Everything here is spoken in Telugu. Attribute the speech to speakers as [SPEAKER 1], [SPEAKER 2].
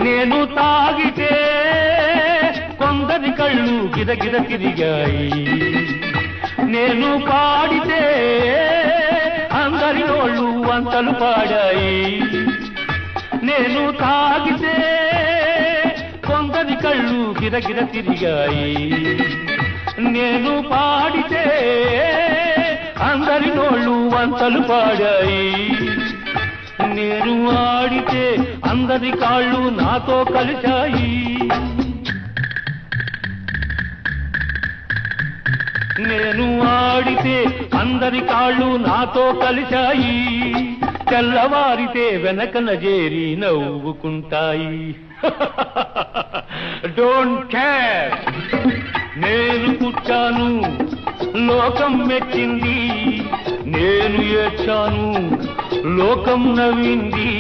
[SPEAKER 1] నేను తాగితే కొందరి కళ్ళు గిరగిర తిరిగాయి, నేను పాడితే అందరి నోళ్ళు వంతలు పాడాయి. నేను తాగితే కొందరి కళ్ళు గిరగిర తిరిగాయి, నేను పాడితే అందరి నోళ్ళు వంతలు పాడాయి. నేను ఆడితే అందరి కాళ్ళు నాతో కలిశాయి. నేను ఆడితే అందరి కాళ్ళు నాతో కలిశాయి. తెల్లవారితే వెనకన చేరి నవ్వుకుంటాయి. డోంట్ కేర్, నేను పుట్టాను, లోకం మెచ్చింది. నేను ఏడ్చాను, లోకం నవ్వింది.